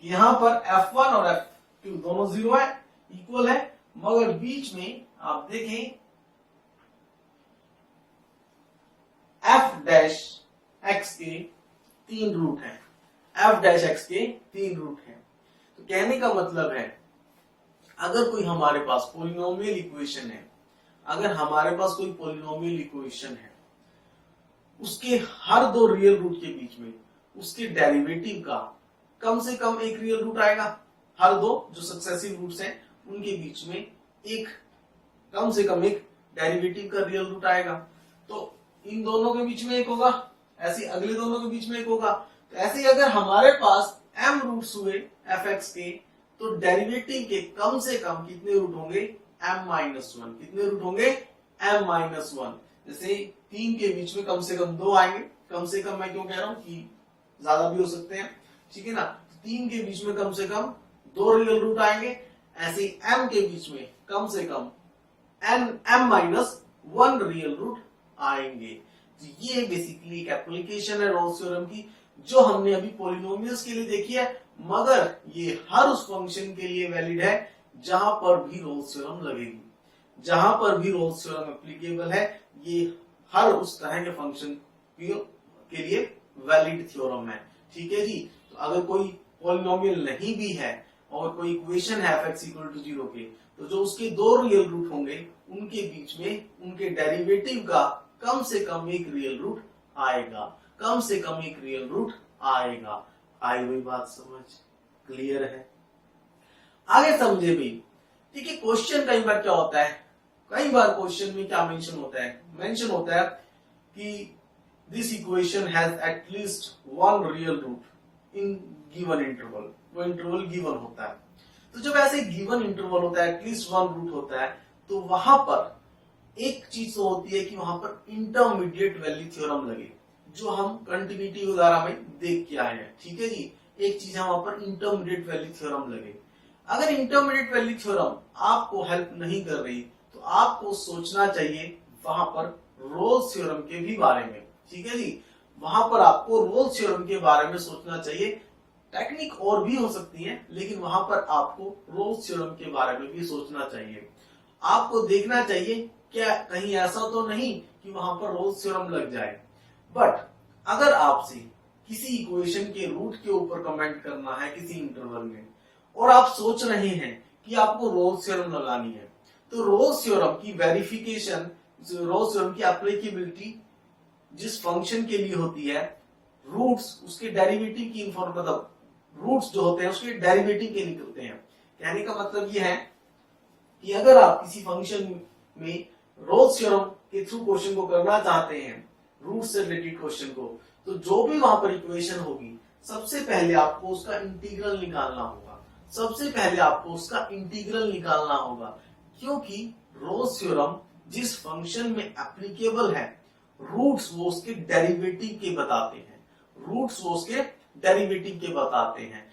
यहां पर f1 और f2 दोनों 0 है, इक्वल है, मगर बीच में आप देखें f डैश x के 3 रूट हैं, f डैश x के 3 रूट हैं। तो कहने का मतलब है अगर कोई हमारे पास पॉलिनोमियल इक्वेशन है, अगर हमारे पास कोई पॉलिनोमियल इक्वेशन है, उसके हर दो रियल रूट के बीच में उसके डेरिवेटिव का कम से कम एक रियल रूट आएगा, हर दो जो सक्सेसिव रूट्स हैं उनके बीच में एक कम से कम एक डेरिवेटिव का रियल रूट आएगा। तो इन दोनों के बीच में एक होगा, ऐसे अगले दोनों के बीच में एक होगा। तो ऐसे ही अगर हमारे पास m रूट्स हुए fx के, तो डेरिवेटिव के कम से कम कितने रूट होंगे, m-1। कितने रूट होंगे, m-1। जैसे 3 के बीच में कम से कम 2 आएंगे, कम से कम मैं क्यों कह रहा हूं कि ज्यादा भी हो सकते हैं, ठीक है ना। 3 के बीच में कम से कम 2 रियल रूट आएंगे, ऐसे ही m के बीच में कम से कम m-1 रियल रूट आएंगे। तो ये बेसिकली एक एप्लीकेशन है रोल्स थ्योरम की, जो हमने अभी पॉलिनोमियल्स के लिए देखी है, मगर ये हर उस फंक्शन के लिए वैलिड है जहां पर भी रोल्स थ्योरम लगेगी। जहां पर भी रोल्स थ्योरम एप्लीकेबल है, ये हर उस तरह के फंक्शन के लिए वैलिड थ्योरम है, ठीक है जी। तो अगर कोई पॉलिनोमियल नहीं भी है और कोई इक्वेशन है fx = 0 के, तो जो उसके 2 रियल रूट होंगे उनके बीच में उनके डेरिवेटिव का कम से कम एक रियल रूट आएगा, कम से कम एक रियल रूट आएगा। आई हुई बात समझ, क्लियर है? आगे समझे भी, ठीक है। क्वेश्चन कई बार क्या होता है, कई बार क्वेश्चन में क्या मेंशन होता है, मेंशन होता है कि this equation has at least 1 real root in given interval. वो इंटरवल गिवन होता है, तो जब ऐसे गिवन इंटरवल होता है, एटलीस्ट 1 रूट होता है, तो वहां पर एक चीज तो होती है कि वहां पर इंटरमीडिएट वैल्यू थ्योरम लगे, जो हम कंटिन्यूटी वगैरह में देख के आए हैं, ठीक है जी। एक चीज है वहां पर इंटरमीडिएट वैल्यू थ्योरम लगे। अगर इंटरमीडिएट वैल्यू थ्योरम आपको हेल्प नहीं कर रही, तो आपको सोचना चाहिए वहां पर रोल्स थ्योरम के भी बारे में, ठीक है जी। वहां पर आपको रोल्स थ्योरम के बारे में सोचना चाहिए। टेक्निक और भी हो सकती है, लेकिन वहां पर आपको रोल्स थ्योरम के बारे में भी सोचना चाहिए। आपको देखना चाहिए क्या कहीं ऐसा तो नहीं कि वहां पर रोल्स थ्योरम लग जाए। बट अगर आपसे किसी इक्वेशन के रूट के ऊपर कमेंट करना है किसी इंटरवल में, और आप सोच रहे हैं कि आपको रोल्स थ्योरम लगानी है, तो रोल्स थ्योरम की वेरिफिकेशन, रोल्स थ्योरम की एप्लीकेबिलिटी जिस फंक्शन के लिए होती है, रूट्स उसके डेरिवेटिव की मतलब रूट्स जो होते हैं उसके डेरिवेटिव के निकलते हैं। कहने का मतलब यह है कि अगर आप किसी फंक्शन में रोल्स थ्योरम के थ्रू क्वेश्चन को करना चाहते हैं, रूट से रिलेटेड क्वेश्चन को, तो जो भी वहां पर इक्वेशन होगी, सबसे पहले आपको उसका इंटीग्रल निकालना होगा। सबसे पहले आपको उसका इंटीग्रल निकालना होगा, क्योंकि रोल्स थ्योरम जिस फंक्शन में एप्लीकेबल है, रूट्स वो उसके डेरिवेटिव के बताते हैं, रूट्स वो उसके डेरिवेटिव के बताते हैं।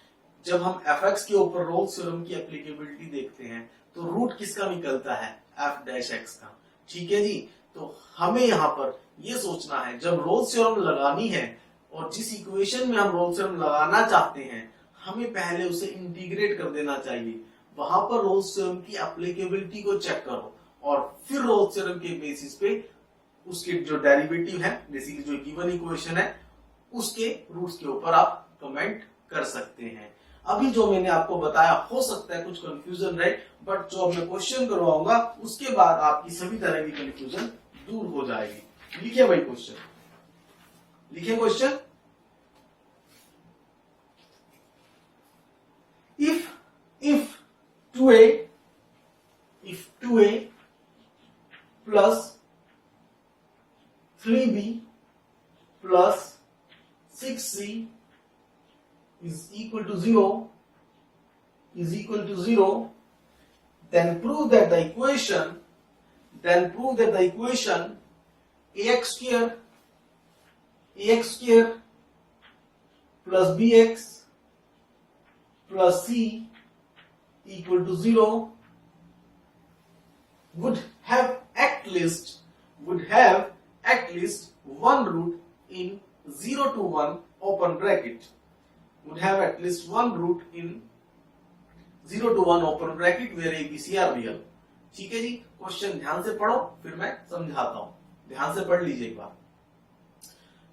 जब हम fx के ऊपर रोल्स थ्योरम की एप्लीकेबिलिटी देखते हैं, तो रूट किसका निकलता है, f-x का, ठीक है जी। तो हमें यहाँ पर ये सोचना है, जब रोल्स थ्योरम लगानी है और जिस इक्वेशन में हम रोल्स थ्योरम लगाना चाहते हैं, हमें पहले उसे इंटीग्रेट कर देना चाहिए। वहां पर रोल्स थ्योरम की एप्लीकेबिलिटी को चेक करो और फिर रोल्स थ्योरम के बेसिस पे उसके जो डेरिवेटिव है, बेसिकली जो गिवन इक्वेशन है, उसके रूट्स के ऊपर आप कमेंट कर सकते हैं। अभी जो मैंने आपको बताया, हो सकता है कुछ कंफ्यूजन रहे, बट जो मैं क्वेश्चन करवाऊंगा उसके बाद आपकी सभी तरह की कंफ्यूजन दूर हो जाएगी। लिखिए भाई क्वेश्चन, लिखिए question. if 2a plus 3b plus 6c is equal to 0, then prove that the equation ax square plus bx plus c equal to 0 would have at least one root in 0 to 1 open bracket, would have at least one root in 0 to 1 open bracket where a b c are real। ठीक है जी, क्वेश्चन ध्यान से पढ़ो, फिर मैं समझाता हूं, ध्यान से पढ़ लीजिए एक बार।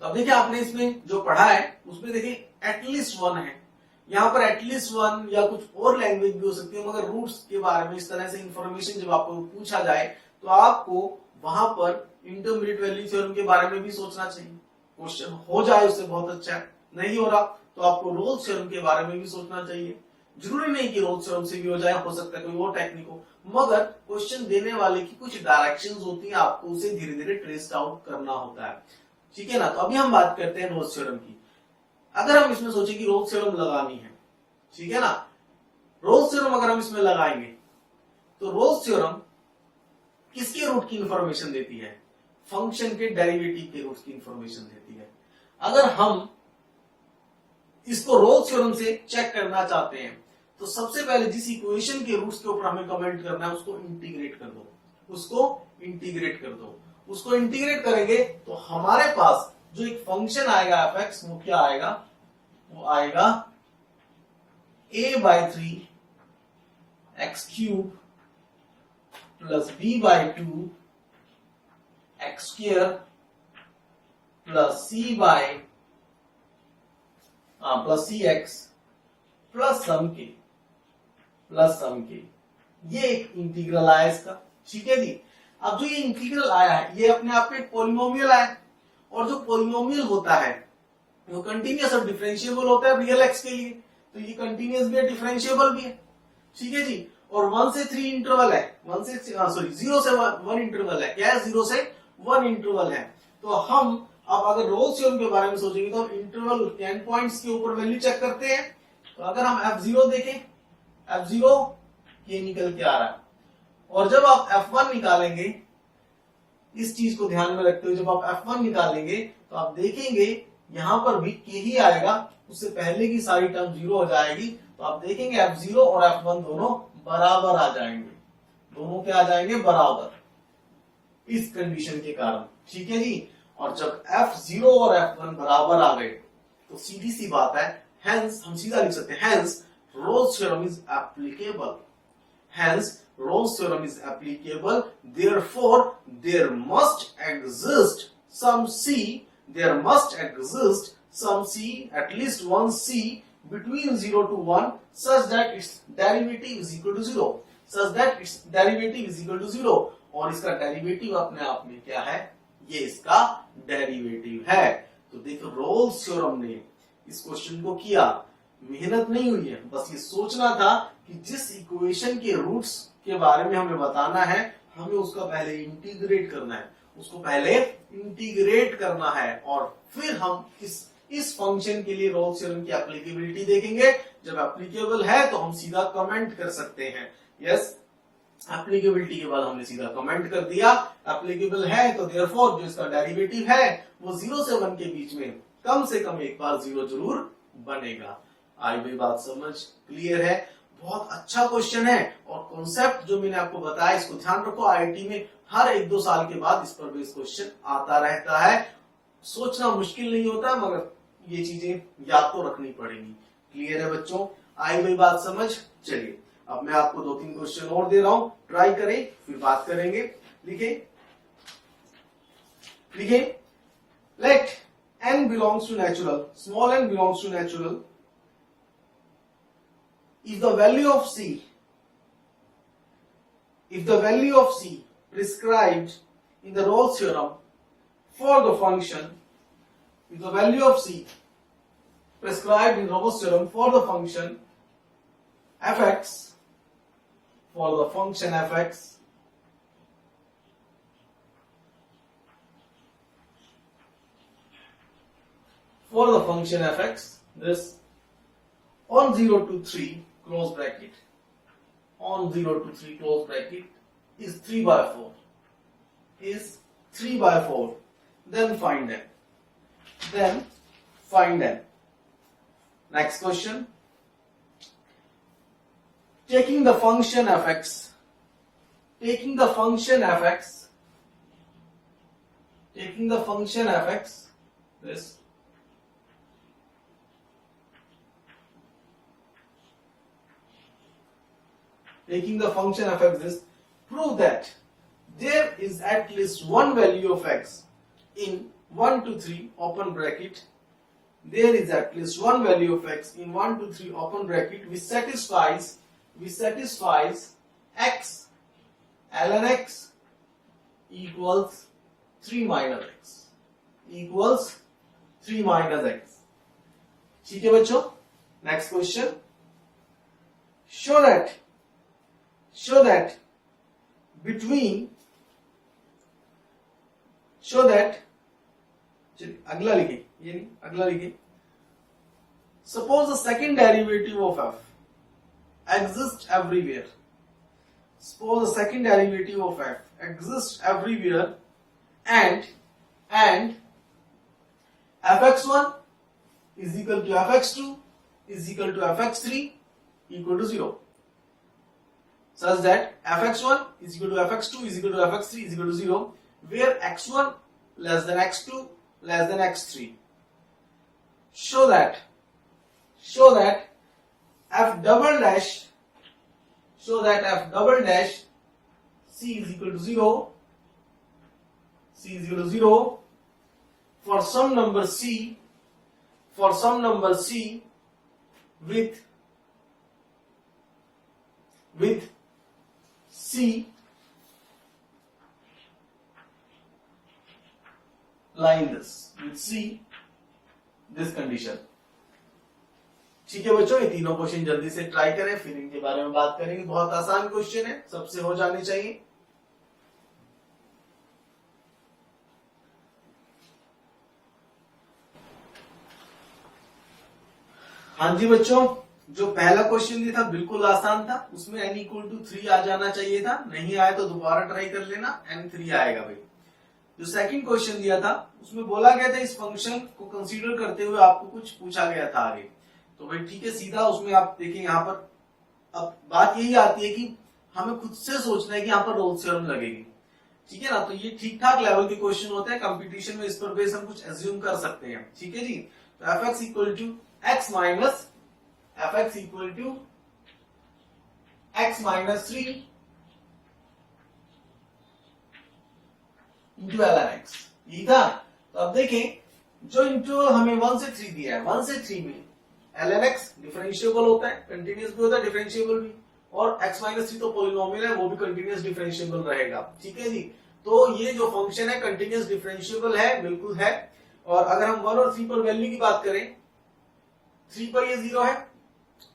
तो अब देखिए आपने इसमें जो पढ़ा है उसमें देखिए एटलीस्ट 1 है, यहाँ पर एटलीस्ट 1 या कुछ और लैंग्वेज भी हो सकती है, मगर रूट्स के बारे में इस तरह से इंफॉर्मेशन जब आपको पूछा जाए, तो आपको वहां पर इंटरमीडिएट वैल्यू थ्योरम के बारे में भी सोचना चाहिए। क्वेश्चन हो जाए उससे बहुत अच्छा है, नहीं हो रहा तो आपको रोल्स थ्योरम के बारे में भी सोचना चाहिए। जरूरी नहीं कि रोल्स थ्योरम से भी हो जाए, हो सकता है कोई और टेक्निक हो, मगर क्वेश्चन देने वाले की कुछ डायरेक्शंस होती हैं, आपको उसे धीरे धीरे ट्रेस आउट करना होता है, ठीक है ना। तो अभी हम बात करते हैं रोल्स थ्योरम की। अगर हम इसमें सोचे कि रोल्स थ्योरम लगानी है, ठीक है ना, रोल्स थ्योरम अगर हम इसमें लगाएंगे तो रोल्स थ्योरम किसके रूट की इंफॉर्मेशन देती है? फंक्शन के डेरिवेटिव के रूट की इंफॉर्मेशन देती है। अगर हम इसको रोल्स थ्योरम से चेक करना चाहते हैं तो सबसे पहले जिस इक्वेशन के रूट्स के ऊपर हमें कमेंट करना है उसको इंटीग्रेट कर दो, उसको इंटीग्रेट कर दो। उसको इंटीग्रेट करेंगे तो हमारे पास जो एक फंक्शन आएगा एफ एक्स, वो क्या आएगा? वो आएगा a/3 x cube plus b/2 x square plus c x plus सम के। ये एक इंटीग्रल आया इसका, ठीक है जी। अब जो ये इंटीग्रल आया है ये अपने आप में एक पॉलिनोमियल है, और जो पॉलिनोमियल होता है वो कंटिन्यूअस और डिफरेंशिएबल होता है रियल एक्स के लिए, तो ये कंटिन्यूअस भी है, डिफरेंशिएबल भी है, ठीक है जी। और 1 से 3 इंटरवल है, 0 से 1 इंटरवल है, क्या है? 0 से 1 इंटरवल है। तो हम अब अगर रोल्स थ्योरम के बारे में सोचेंगे तो हम इंटरवल एंड पॉइंट्स के ऊपर वैल्यू चेक करते हैं। तो अगर हम f0 देखें, f0 ये निकल के आ रहा है, और जब आप f1 निकालेंगे, इस चीज को ध्यान में रखते हुए जब आप f1 निकालेंगे तो आप देखेंगे यहां पर भी k ही आएगा, उससे पहले की सारी टर्म 0 हो जाएगी। तो आप देखेंगे f0 और f1 दोनों बराबर आ जाएंगे, दोनों क्या आ जाएंगे? बराबर, इस कंडीशन के कारण, ठीक है जी। और जब f0 और f1 बराबर आ गए तो सीधी सी बात है, हेंस हम सीधा लिख सकते हैं, hence Rolle's theorem is applicable, hence Rolle's theorem is applicable, therefore there must exist some c, at least one c between 0 to 1 such that its derivative is equal to 0, और इसका डेरिवेटिव अपने आप में क्या है? ये इसका डेरिवेटिव है। तो देखो रोल्स थ्योरम ने इस क्वेश्चन को किया, मेहनत नहीं हुई है, बस ये सोचना था कि जिस इक्वेशन के रूट्स के बारे में हमें बताना है, हमें उसका पहले इंटीग्रेट करना है, और फिर हम इस फंक्शन के लिए रोल्स थ्योरम की एप्लीकेबिलिटी देखेंगे। जब एप्लीकेबल है तो हम सीधा कमेंट कर सकते हैं, यस, एप्लीकेबिलिटी के बाद हमने सीधा कमेंट कर दिया, एप्लीकेबल है तो देयरफॉर जो इसका डेरिवेटिव है वो 0 से 1 के बीच में कम से कम एक बार 0 जरूर बनेगा। आई भाई बात समझ क्लियर है? बहुत अच्छा क्वेश्चन है, और कॉन्सेप्ट जो मैंने आपको बताया इसको ध्यान रखो, आईआईटी में हर 1-2 साल के बाद इस पर बेस्ड क्वेश्चन आता रहता है। सोचना मुश्किल नहीं होता, मगर ये चीजें याद तो रखनी पड़ेगी। क्लियर है बच्चों? आई भाई बात समझ? चलिए अब मैं आपको 2-3 क्वेश्चन और दे रहा हूं, ट्राई करें, फिर बात करेंगे। लिखे late n belongs to natural, small n belongs to natural, if the value of c prescribed in the Rolle's theorem for the function, if the value of c prescribed in Rolle's theorem for the function fx, for the function fx, this on 0 to 3 close bracket, on 0 to 3 close bracket is 3/4, then find n. Next question, taking the function fx, this taking the function fx, this prove that there is at least one value of x in 1 to 3 open bracket, there is at least one value of x in 1 to 3 open bracket which satisfies x ln x equals 3 minus x, ठीक है बच्चों? Next question, show that between, show that, चलिए अगला लिखे, ये नहीं, अगला लिखे, suppose the second derivative of f exists everywhere. Suppose the second derivative of f exists everywhere and fx1 is equal to fx2 is equal to fx3 equal to 0, such that fx1 is equal to fx2 is equal to fx3 is equal to 0, where x1 less than x2 less than x3. Show that f double dash c is equal to 0, for some number c with c lying this condition. ठीक है बच्चों, ये तीनों क्वेश्चन जल्दी से ट्राई करें, फिर इनके बारे में बात करेंगे। बहुत आसान क्वेश्चन है, सबसे हो जाने चाहिए। हाँ जी बच्चों, जो पहला क्वेश्चन दिया था बिल्कुल आसान था, उसमें n इक्वल टू 3 आ जाना चाहिए था, नहीं आया तो दोबारा ट्राई कर लेना, n3 आएगा भाई। जो सेकंड क्वेश्चन दिया था उसमें बोला गया था इस फंक्शन को कंसीडर करते हुए आपको कुछ पूछा गया था आगे, तो भाई ठीक है, सीधा उसमें आप देखिए यहाँ पर अब बात यही आती है कि हमें खुद से सोचना है कि यहाँ पर रोल्स थ्योरम लगेगी, ठीक है ना। तो ये ठीक ठाक लेवल के क्वेश्चन होते हैं कंपटीशन में, इस पर बेस हम कुछ एज्यूम कर सकते हैं, ठीक है जी। तो fx equal to x minus (3) into ln x, यही था। तो अब देखें जो इंटरवल हमें 1 से 3 दिया है, 1 से 3 में ln x डिफरेंशिएबल होता है, कंटिन्यूअस भी होता है, डिफरेंशिएबल भी, और x माइनस 3 तो पॉलिनोमियल है, वो भी कंटिन्यूअस डिफरेंशिएबल रहेगा, ठीक है जी। तो ये जो फंक्शन है कंटिन्यूअस डिफरेंशिएबल है, बिल्कुल है। और अगर हम 1 और 3 पर वैल्यू की बात करें, 3 पर ये 0 है,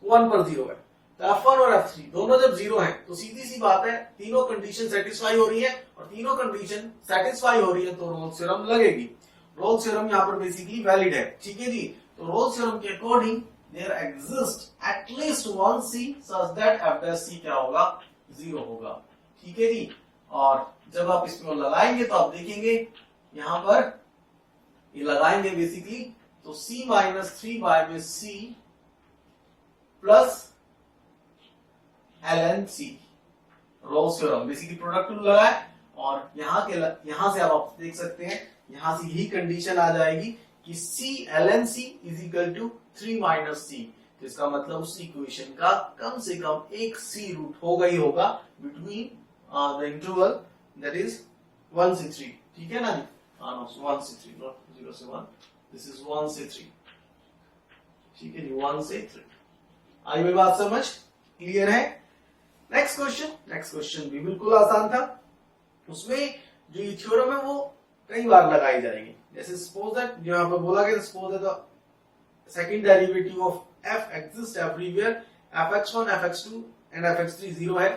1 पर 0 है, तो f1 और f3 दोनों जब 0 है तो सीधी सी बात है तीनों कंडीशन सेटिस्फाई हो रही है, और तीनों कंडीशन सेटिस्फाई हो रही है तो रोल्स थ्योरम लगेगी। रोल्स थ्योरम यहाँ पर बेसिकली वैलिड है, ठीक है जी। तो रोल्स थ्योरम के according there exist at least one c such that f' क्या होगा, 0 होगा, ठीक है जी। और जब आप इसमें लगाएंगे तो आप देखेंगे यहाँ पर ये लगाएंगे बेसिकली, तो c माइनस 3 में c plus ln c, Rolle's theorem basically product rule लगा है, और यहां से आप देख सकते हैं यहां से यही कंडीशन आ जाएगी कि c ln c is equal to 3 minus c, तो इसका मतलब उस इक्वेशन का कम से कम एक c रूट होगा ही होगा between the interval that is 1 से 3, ठीक है ना जी। 1 से 3 नॉट 0 से 1, दिस इज 1 से 3, ठीक है जी, 1 से 3। आई मेरी बात समझ क्लियर है। नेक्स्ट क्वेश्चन भी बिल्कुल आसान था, उसमें जो ये थ्योरम है वो कई बार लगाई जाएगी। जैसे सपोज दैट जो यहाँ पर बोला गया, suppose that the second derivative of f exists everywhere, fx1 fx2 and fx3 0 है।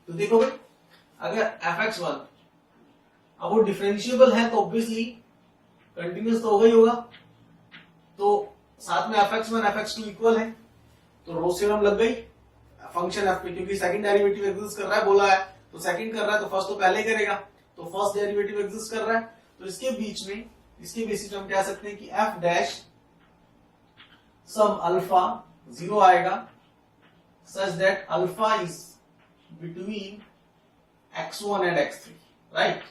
तो देखो भाई, अगर fx1 अब वो डिफरेंशिएबल है तो ऑब्वियसली कंटिन्यूअस तो होगा ही होगा, तो साथ में fx1 fx2 इक्वल है, तो रोल्स थ्योरम लग गई फंक्शन f पे, क्योंकि सेकंड डेरिवेटिव एग्जिस्ट कर रहा है, बोला है तो सेकंड कर रहा है तो फर्स्ट तो पहले करेगा, तो फर्स्ट डेरिवेटिव एग्जिस्ट कर रहा है, तो इसके बीच में इसके बेसिस पे हम कह सकते हैं कि f डैश सम अल्फा 0 आएगा, such that alpha is between x1 and x3, right,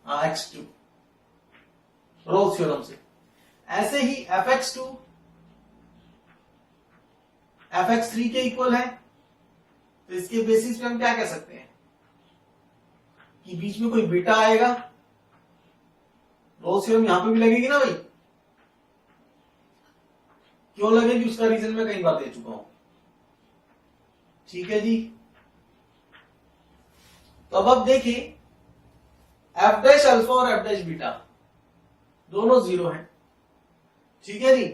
x2 Rolle's theorem से। ऐसे ही fx2 fx3 के इक्वल है, तो इसके बेसिस पे हम क्या कह सकते हैं कि बीच में कोई बीटा आएगा, रोल्स थ्योरम यहां पे भी लगेगी ना भाई, क्यों लगेगी उसका रीजन मैं कई बार दे चुका हूं, ठीक है जी। तो अब देखिए f डैश अल्फा और f डैश बीटा दोनों 0 हैं, ठीक है जी।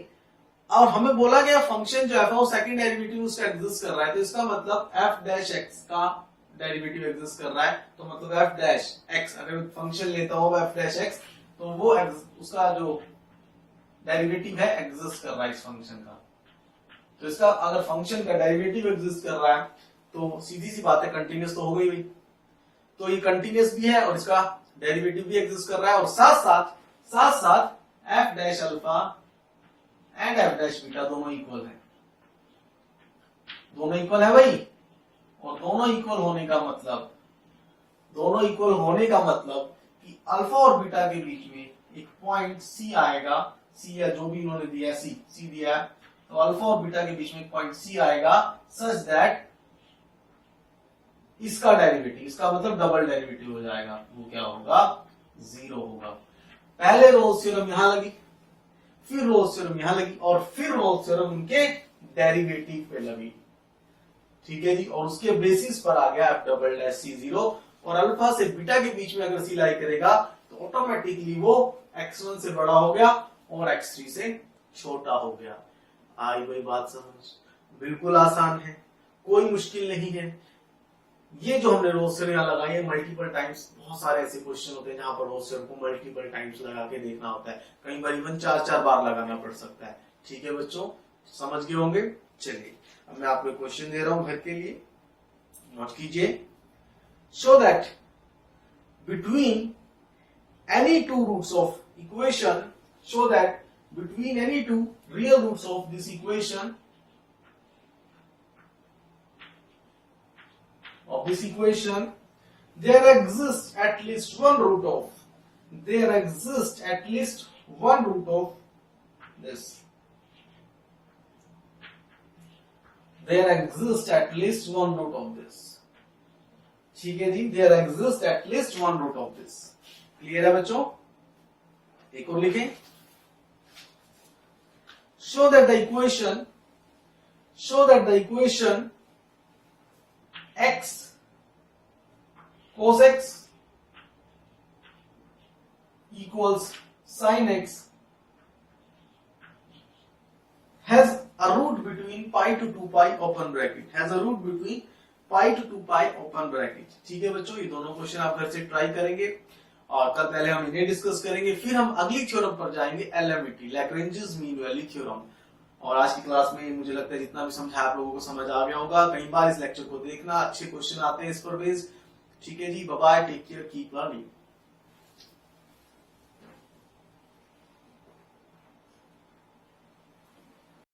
और हमें बोला गया फंक्शन जो है वो सेकंड डेरिवेटिव उसका एग्जिस्ट कर रहा है, तो इसका मतलब एफ डैश एक्स का डेरिवेटिव एग्जिस्ट कर रहा है, तो मतलब एफ डैश एक्स, अगर फंक्शन लेता हूं एफ डैश एक्स, तो वो उसका जो डेरिवेटिव है एग्जिस्ट कर रहा है इस फंक्शन का। तो इसका अगर फंक्शन का डेरिवेटिव एग्जिस्ट कर रहा है तो सीधी सी बात है कंटिन्यूस तो हो गई भाई, तो ये कंटिन्यूस भी है और इसका डेरिवेटिव भी एग्जिस्ट कर रहा है, और साथ साथ F dash alpha and F dash beta दोनों इक्वल है, दोनों इक्वल है भाई। और दोनों इक्वल होने का मतलब कि अल्फा और बीटा के बीच में एक पॉइंट सी आएगा, सी या जो भी उन्होंने दिया सी दिया है, तो अल्फा और बीटा के बीच में एक पॉइंट सी आएगा सच दैट इसका डेरिवेटिव, इसका मतलब डबल डेरिवेटिव हो जाएगा, वो क्या होगा, 0 होगा। पहले रोल्स थ्योरम यहां लगी, फिर रोल्स थ्योरम यहां लगी, और फिर रोल्स थ्योरम उनके डेरिवेटिव पे लगी, ठीक है जी। और उसके बेसिस पर आ गया एफ डबल डैश सी 0, और अल्फा से बीटा के बीच में अगर सी लाई करेगा तो ऑटोमेटिकली वो x1 से बड़ा हो गया और x3 से छोटा हो गया। आई भाई बात समझ, बिल्कुल आसान है, कोई मुश्किल नहीं है। ये जो हमने रोल्स थ्योरम लगाई है मल्टीपल टाइम्स, बहुत सारे ऐसे क्वेश्चन होते हैं जहां पर रोल्स थ्योरम को मल्टीपल टाइम्स लगा के देखना होता है, कई बार इवन 4-4 बार लगाना पड़ सकता है, ठीक है बच्चों, समझ गए होंगे। चलिए अब मैं आपको क्वेश्चन दे रहा हूं घर के लिए, नोट कीजिए। Show that between any two roots of equation, show that between any two real roots of this equation there exists at least one root of this, ठीक है जी, there exists at least one root of this। Clear है बच्चों, एक और लिखें। show that the equation x cos x equals sin x has a root between pi to 2 pi open bracket, ठीक है बच्चों, ये दोनों क्वेश्चन आप घर से ट्राई करेंगे, और कल पहले हम इन्हें डिस्कस करेंगे, फिर हम अगली थ्योरम पर जाएंगे, एलएमईटी, लैग्रेंजेस मीन वैल्यू थ्योरम। और आज की क्लास में मुझे लगता है जितना भी समझा आप लोगों को समझ आ गया होगा। कई बार इस लेक्चर को देखना, अच्छे क्वेश्चन आते हैं इस पर बेस्ड, ठीक है जी। Bye bye, take care, keep learning.